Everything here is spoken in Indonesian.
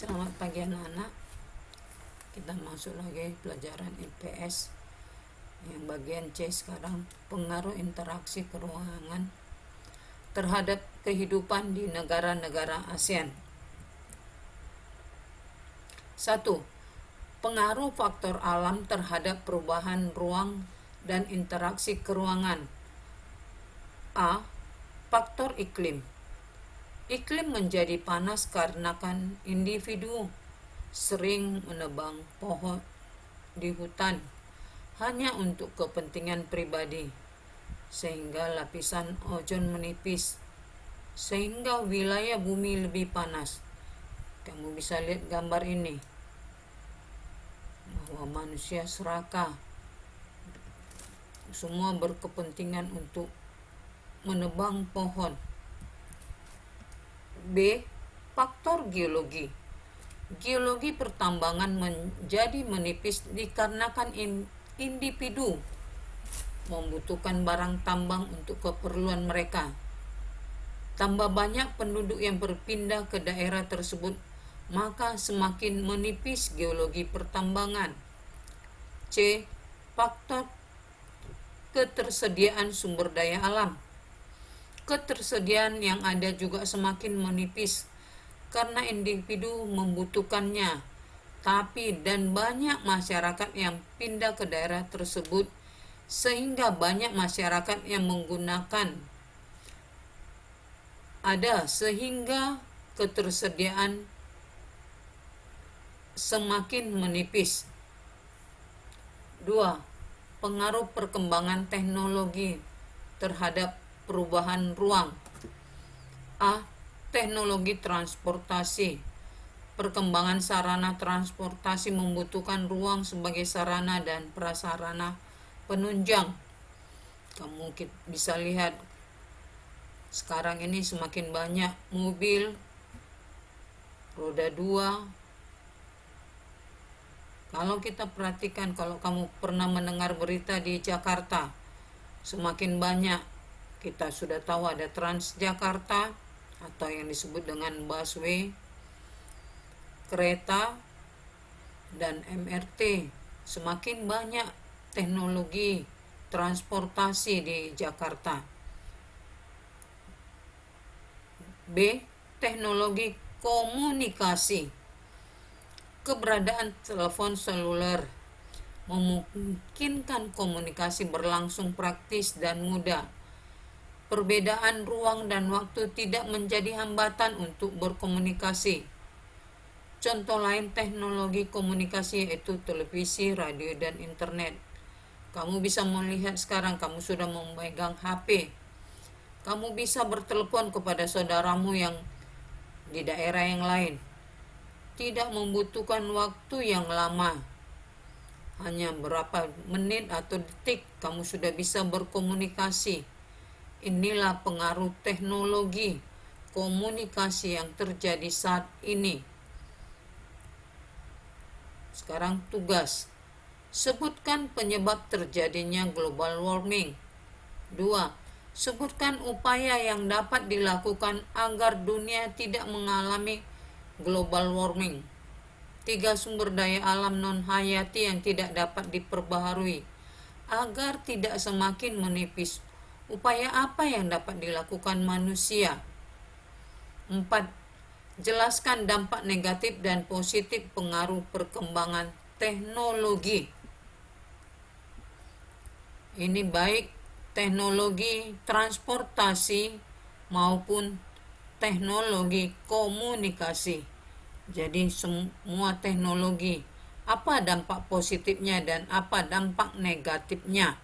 Selamat pagi anak-anak. Kita masuk lagi pelajaran IPS yang bagian C sekarang, pengaruh interaksi keruangan terhadap kehidupan di negara-negara ASEAN. 1. Pengaruh faktor alam terhadap perubahan ruang dan interaksi keruangan. A. Faktor iklim. Iklim menjadi panas karena individu sering menebang pohon di hutan hanya untuk kepentingan pribadi, sehingga lapisan ozon menipis, sehingga wilayah bumi lebih panas. Kamu bisa lihat gambar ini, bahwa manusia serakah semua berkepentingan untuk menebang pohon. B. Faktor geologi. Geologi pertambangan menjadi menipis dikarenakan individu membutuhkan barang tambang untuk keperluan mereka. Tambah banyak penduduk yang berpindah ke daerah tersebut, maka semakin menipis geologi pertambangan. C. Faktor ketersediaan sumber daya alam. Ketersediaan yang ada juga semakin menipis karena individu membutuhkannya, dan banyak masyarakat yang pindah ke daerah tersebut, sehingga banyak masyarakat yang menggunakan sehingga ketersediaan semakin menipis. 2. Pengaruh perkembangan teknologi terhadap perubahan ruang. A. Teknologi transportasi. Perkembangan sarana transportasi membutuhkan ruang sebagai sarana dan prasarana penunjang. Kamu bisa lihat sekarang ini semakin banyak mobil roda 2. Kalau kita perhatikan, kalau kamu pernah mendengar berita di Jakarta, semakin banyak, kita sudah tahu ada Transjakarta atau yang disebut dengan busway, kereta, dan MRT. Semakin banyak teknologi transportasi di Jakarta. B. Teknologi komunikasi. Keberadaan telepon seluler memungkinkan komunikasi berlangsung praktis dan mudah. Perbedaan ruang dan waktu tidak menjadi hambatan untuk berkomunikasi. Contoh lain teknologi komunikasi yaitu televisi, radio, dan internet. Kamu bisa melihat sekarang kamu sudah memegang HP. Kamu bisa bertelepon kepada saudaramu yang di daerah yang lain. Tidak membutuhkan waktu yang lama. Hanya berapa menit atau detik kamu sudah bisa berkomunikasi. Inilah pengaruh teknologi komunikasi yang terjadi saat ini. Sekarang tugas. Sebutkan penyebab terjadinya global warming. 2. Sebutkan upaya yang dapat dilakukan agar dunia tidak mengalami global warming. 3. Sumber daya alam non-hayati yang tidak dapat diperbaharui agar tidak semakin menipis. Upaya apa yang dapat dilakukan manusia? 4. Jelaskan dampak negatif dan positif pengaruh perkembangan teknologi. Ini baik teknologi transportasi maupun teknologi komunikasi. Jadi semua teknologi, apa dampak positifnya dan apa dampak negatifnya.